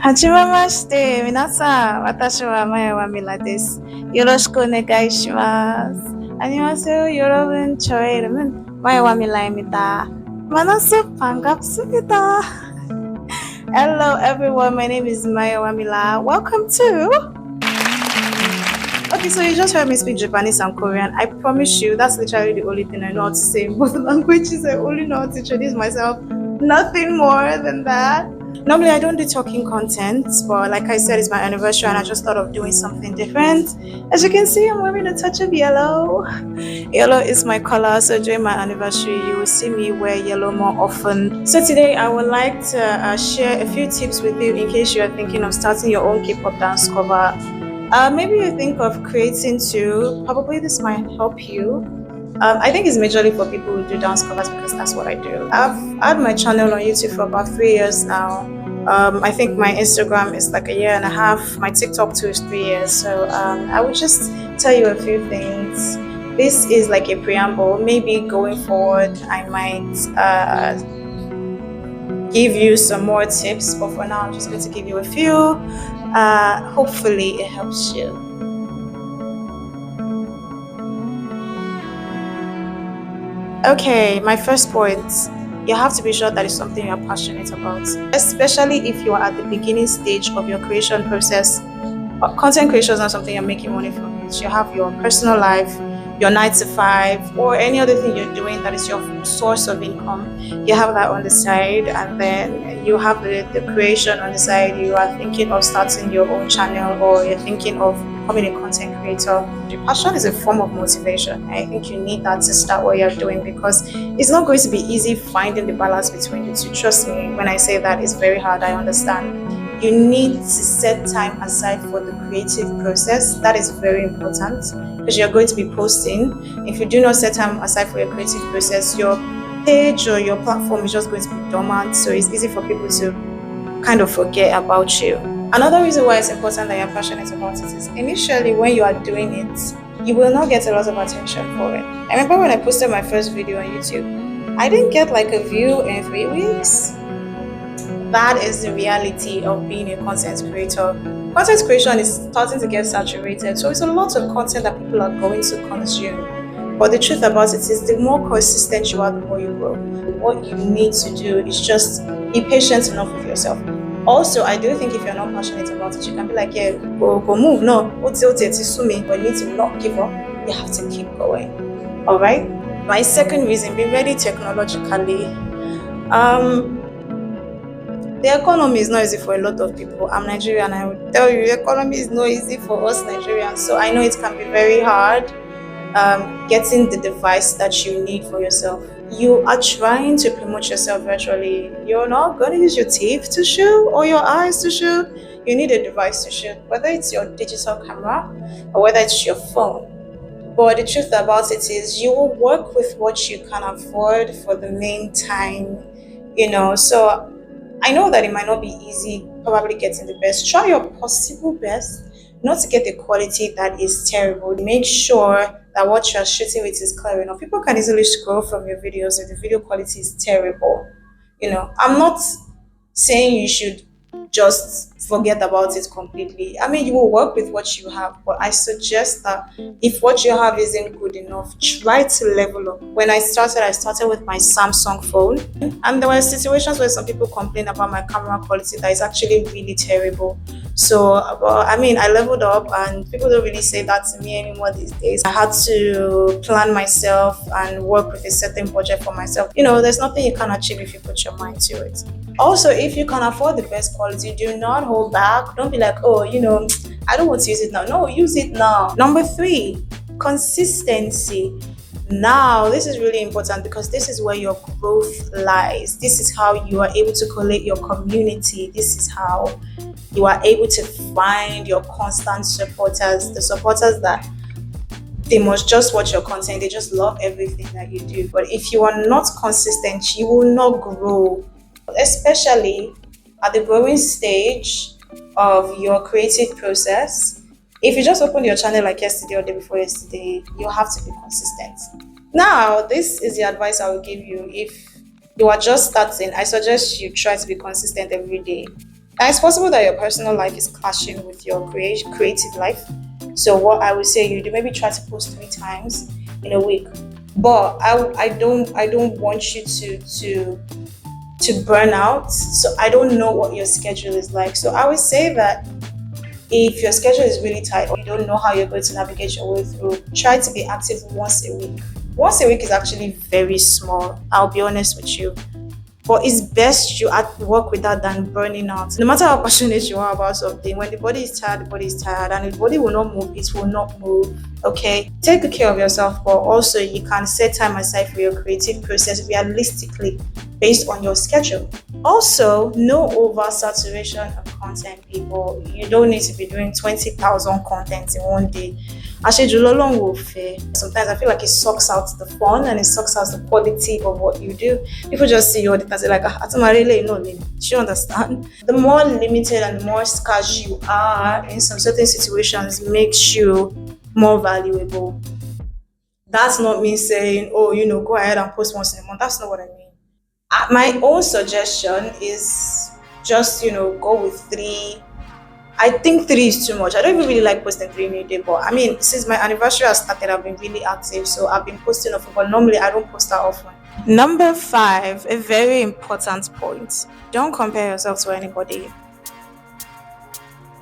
Hajimemashite, minasan, watashi wa Maya wa Mila desu. Yoroshiku onegai shimasu. 안녕하세요, 여러분. 저의 이름은 마야 wa Mila입니다. 만나서 반갑습니다. Hello, everyone. My name is Maya Wamila. Welcome to. Okay, so you just heard me speak Japanese and Korean. I promise you, that's literally the only thing I know how to say in both languages. I only know how to introduce myself. Nothing more than that. Normally, I don't do talking content, but like I said, it's my anniversary and I just thought of doing something different. As you can see, I'm wearing a touch of yellow. Yellow is my color, so during my anniversary, you will see me wear yellow more often. So today, I would like to share a few tips with you in case you are thinking of starting your own K-pop dance cover. Maybe you think of creating too. Probably this might help you. I think it's majorly for people who do dance covers because that's what I do. I've had my channel on YouTube for about 3 years now. I think my Instagram is like a year and a half. My TikTok too is 3 years. So I would just tell you a few things. This is like a preamble. Maybe going forward, I might give you some more tips, but for now, I'm just going to give you a few. Hopefully, it helps you. Okay, my first point, you have to be sure that it's something you're passionate about, especially if you are at the beginning stage of your creation process. Content creation is not something you're making money from. You have your personal life, your 9 to 5, or any other thing you're doing that is your source of income. You have that on the side, and then you have the creation on the side. You are thinking of starting your own channel, or you're thinking of becoming a content creator. The passion is a form of motivation. I think you need that to start what you're doing because it's not going to be easy finding the balance between the two. Trust me, when I say that, it's very hard. I understand. You need to set time aside for the creative process. That is very important because you're going to be posting. If you do not set time aside for your creative process, your page or your platform is just going to be dormant. So it's easy for people to kind of forget about you. Another reason why it's important that you're passionate about it is initially when you are doing it, you will not get a lot of attention for it. I remember when I posted my first video on YouTube, I didn't get like a view in 3 weeks. That is the reality of being a content creator. Content creation is starting to get saturated, so it's a lot of content that people are going to consume. But the truth about it is, the more consistent you are, the more you grow. What you need to do is just be patient enough with yourself. Also, I do think if you're not passionate about it, you can be like, yeah, go move. No, but you need to not give up. You have to keep going. All right. My second reason, be ready technologically. The economy is not easy for a lot of people. I'm Nigerian. I would tell you, the economy is not easy for us Nigerians. So I know it can be very hard getting the device that you need for yourself. You are trying to promote yourself virtually. You're not going to use your teeth to shoot or your eyes to shoot. You need a device to shoot, whether it's your digital camera or whether it's your phone. But the truth about it is, you will work with what you can afford for the meantime. So I know that it might not be easy, probably getting the best. Try your possible best not to get the quality that is terrible. Make sure that what you're shooting with is clear enough. People can easily scroll from your videos if the video quality is terrible. I'm not saying you should just forget about it completely. I mean, you will work with what you have, but I suggest that if what you have isn't good enough, try to level up. When I started with my Samsung phone, and there were situations where some people complain about my camera quality that is actually really terrible. So, I leveled up, and people don't really say that to me anymore these days. I had to plan myself and work with a certain budget for myself. There's nothing you can achieve if you put your mind to it. Also, if you can afford the best quality, do not hold back. Don't be like, oh, I don't want to use it now. No, use it now. Number 3, consistency. Now, this is really important because this is where your growth lies. This is how you are able to collate your community. This is how you are able to find your constant supporters, the supporters that they must just watch your content. They just love everything that you do. But if you are not consistent, you will not grow, especially at the growing stage of your creative process. If you just opened your channel like yesterday or the day before yesterday, you have to be consistent. Now, this is the advice I will give you. If you are just starting, I suggest you try to be consistent every day. And it's possible that your personal life is clashing with your creative life. So what I would say you do, maybe try to post 3 times in a week. But I don't want you to burn out. So I don't know what your schedule is like. So I would say that if your schedule is really tight or you don't know how you're going to navigate your way through, try to be active once a week. Once a week is actually very small. I'll be honest with you. But it's best you work with that than burning out. No matter how passionate you are about something, when the body is tired, the body is tired, and if the body will not move, it will not move. Okay, take good care of yourself, but also you can set time aside for your creative process realistically based on your schedule. Also, no oversaturation of content, people. You don't need to be doing 20,000 contents in one day. Àṣejù long will fair. Sometimes I feel like it sucks out the fun and it sucks out the quality of what you do. People just see you and say like, "Atumarele, no, do you understand?" The more limited and more scarce you are in some certain situations makes you more valuable. That's not me saying, oh, go ahead and post once in a month. That's not what I mean. My own suggestion is just, go with 3. I think 3 is too much. I don't even really like posting 3 in a day, but I mean, since my anniversary has started, I've been really active, so I've been posting often, but normally I don't post that often. Number 5, a very important point. Don't compare yourself to anybody.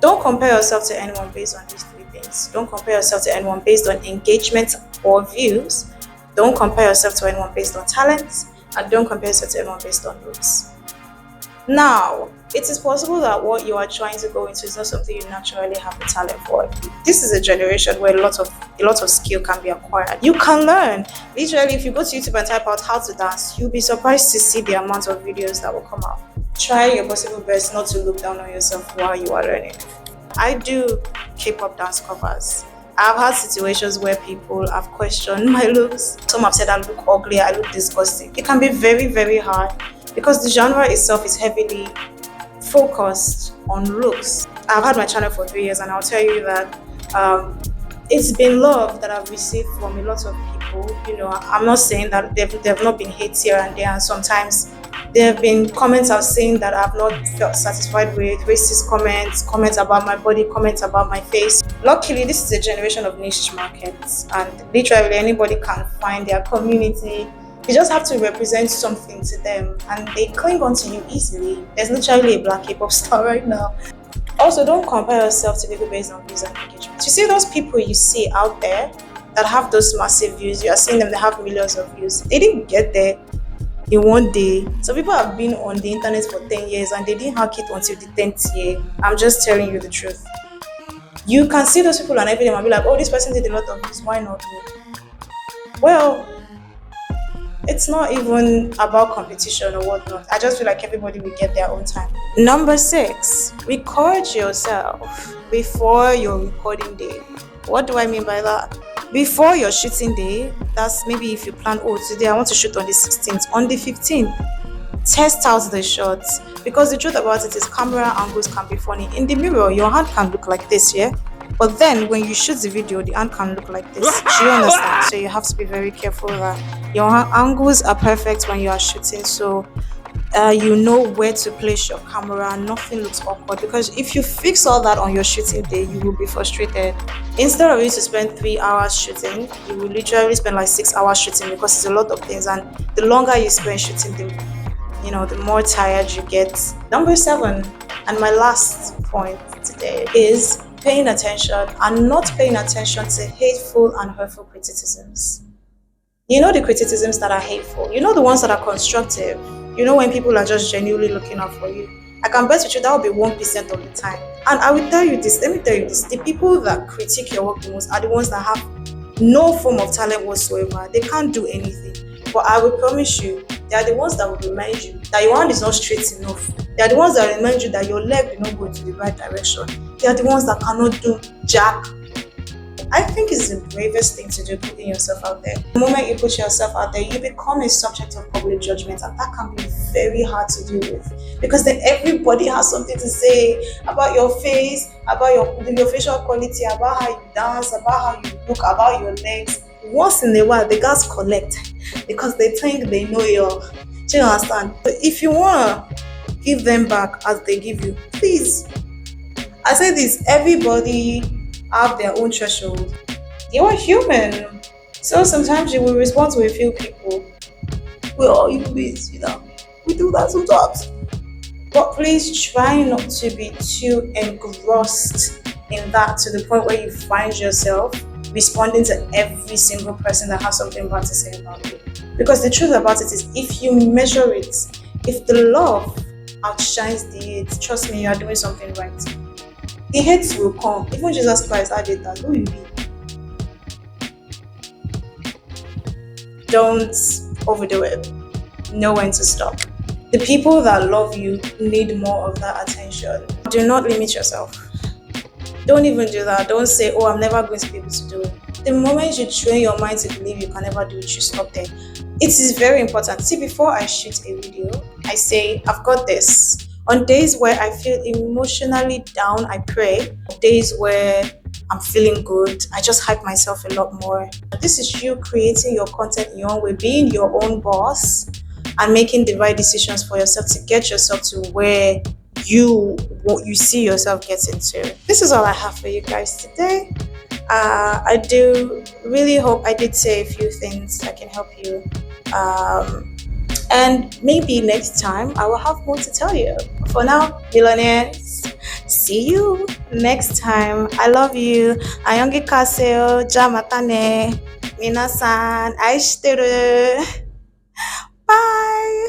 Don't compare yourself to anyone based on these 3 things. Don't compare yourself to anyone based on engagement or views. Don't compare yourself to anyone based on talent. And don't compare yourself to anyone based on looks. Now, it is possible that what you are trying to go into is not something you naturally have the talent for. This is a generation where a lot of skill can be acquired. You can learn. Literally, if you go to YouTube and type out how to dance, you'll be surprised to see the amount of videos that will come out. Try your possible best not to look down on yourself while you are learning. I do K-pop dance covers. I've had situations where people have questioned my looks. Some have said I look ugly, I look disgusting. It can be very, very hard because the genre itself is heavily focused on looks. I've had my channel for 3 years and I'll tell you that it's been love that I've received from a lot of people. I'm not saying that they've not been hates here and there, and sometimes there have been comments I've seen that I've not felt satisfied with, racist comments about my body, comments about my face. Luckily, this is a generation of niche markets and literally anybody can find their community. You just have to represent something to them and they cling on to you easily. There's literally a black K-pop star right now. Also, don't compare yourself to people based on views and engagement. You see those people you see out there that have those massive views, you are seeing them, they have millions of views. They didn't get there in one day. Some people have been on the internet for 10 years and they didn't hack it until the 10th year. I'm just telling you the truth. You can see those people on everything and be like, oh, this person did a lot of views, why not me? Well, it's not even about competition or whatnot. I just feel like everybody will get their own time. Number 6, record yourself before your recording day. What do I mean by that? Before your shooting day, that's maybe if you plan, today I want to shoot on the 16th, on the 15th, test out the shots. Because the truth about it is camera angles can be funny. In the mirror, your hand can look like this, yeah? But then when you shoot the video, the hand can look like this. Do you understand? So you have to be very careful that your angles are perfect when you are shooting. So you know where to place your camera. Nothing looks awkward. Because if you fix all that on your shooting day, you will be frustrated. Instead of you to spend 3 hours shooting, you will literally spend like 6 hours shooting because it's a lot of things. And the longer you spend shooting, the more tired you get. Number 7, and my last point today, is paying attention and not paying attention to hateful and hurtful criticisms. The criticisms that are hateful. The ones that are constructive. When people are just genuinely looking out for you. I can bet with you that will be 1% of the time. And I will tell you this, let me tell you this, the people that critique your work the most are the ones that have no form of talent whatsoever. They can't do anything. But I will promise you, they are the ones that will remind you that your hand is not straight enough. They are the ones that remind you that your leg did not go into the right direction. They are the ones that cannot do jack. I think it's the bravest thing to do, putting yourself out there. The moment you put yourself out there, you become a subject of public judgment, and that can be very hard to deal with. Because then everybody has something to say about your face, about your facial quality, about how you dance, about how you look, about your legs. Once in a while, the guys collect because they think they know you. Do you understand? But if you want to give them back as they give you. Please, I say this, everybody have their own threshold. You are human. So sometimes you will respond to a few people. We're all humans, We do that sometimes. But please try not to be too engrossed in that to the point where you find yourself responding to every single person that has something bad to say about you. Because the truth about it is, if you measure it, if the love outshines the hate, trust me, you are doing something right. The hate will come. Even Jesus Christ had it that. Who you be? Don't overdo it. Know when to stop. The people that love you need more of that attention. Do not limit yourself. Don't even do that. Don't say, oh, I'm never going to be able to do it. The moment you train your mind to believe you can never do it, you stop there. It is very important. See, before I shoot a video, I say, I've got this. On days where I feel emotionally down, I pray. On days where I'm feeling good, I just hype myself a lot more. This is you creating your content in your own way, being your own boss, and making the right decisions for yourself to get yourself to where you see yourself getting to. This is all I have for you guys today. I do really hope I did say a few things that can help you. And maybe next time I will have more to tell you. For now, millionaires, see you next time. I love you. Ayongi kaseo, jamatane, minasan, aishiteru. Bye.